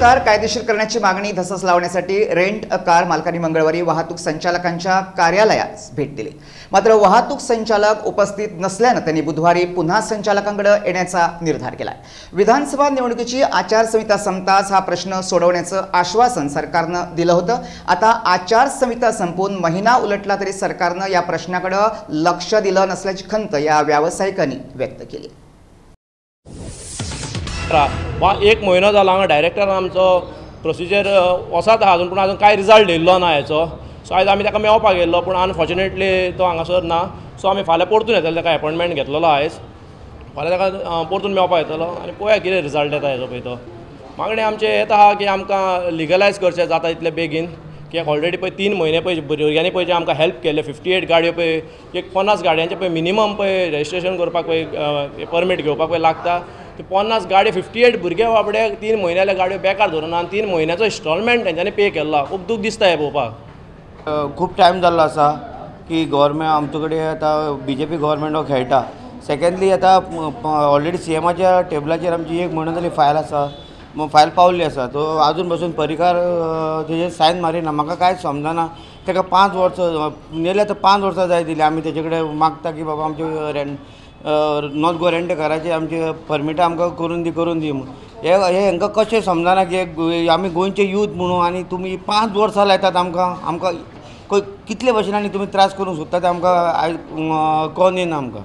Car कायदेशीर करण्याची मागणी धसस लावण्यासाठी रेंट अ कार मालकांनी मंगळवारी वाहतूक संचालकांच्या कार्यालयास भेट दिली। मात्र वाहतूक संचालक उपस्थित नसल्याने त्यांनी बुधवारी पुन्हा संचालकांकडे येण्याचा निर्धार केला। विधानसभा निवडणुकीची आचारसंहिता संपताच हा प्रश्न सोडवण्याचं आश्वासन सरकारनं दिलं होतं। आता आचारसंहिता संपून महिना उलटला तरी सरकारनं या प्रश्नाकडे लक्ष दिलं नसल्याची खंत या व्यावसायिकांनी व्यक्त केली। एक महिनो जाला हांगा डायरेक्टर आमचो प्रोसिजर वसात आहा पूण अजून काय रिजल्ट येयल्लो ना हेचो। सो आयज आमी ताका मेळपाक गेल्लो पूण अनफॉर्च्युनेटली तो हांगासर ना। सो आमी फाल्यां परतून येतले, ताका अपॉइंटमेंट घेतलेलो आयज। फाल्यां ताका परतून मेळपाक येतलो आनी पळोवया कितें रिजल्ट येता हेचो पळय तो। मागणी आमचें येता आहा की आमकां लिगलायज करचें जाता इतले बेगीन, कित्याक ऑलरेडी पळय 3 म्हयने पळय भुरग्यांनी पळय जे आमकां हेल्प केले 58 गाडयो पळय, एक 50 गाडयांचें पळय मिनिमम पळय रजिस्ट्रेशन करपाक पळय परमीट घेवपाक पळय लागता। 50 गाडी 58 भुरगे बाबडे 3 म्हयन्याले गाडयो बेकार धरून आनी 3 म्हयन्याचो इन्स्टॉलमेंट तेंच्यांनी पे केल्लो। खूब दूख दिसता हे पळोवपाक। खूब टायम जाल्लो आसा की गव्हर्मेंट आमचे कडेन आतां BJP गव्हर्मेंट हो खेळटा। सेकंडली आतां ऑलरेडी CMच्या टेबलाचेर आमची 1 म्हयनो जाली फायल आसा, फायल पावल्ली आसा। तो आजून पासून परिकार तेजेर सायन मारिना। म्हाका कांयच समजना। ताका 5 वर्सां नेले तर 5 वर्सां जाय दिली। आमी तेजे कडेन मागता की बाबा आमचे रेंट नॉट गो रेंट कराचे आमचे परमिटां आमकां करून दी म्हूण। हे हांकां कशें समजना की आमी गोंयचे यूथ म्हणून आनी तुमी 5 वर्सां लायतात आमकां कितले भशेन आनी तुमी त्रास करूंक सोदता ते आमकां कळोन येना आमकां।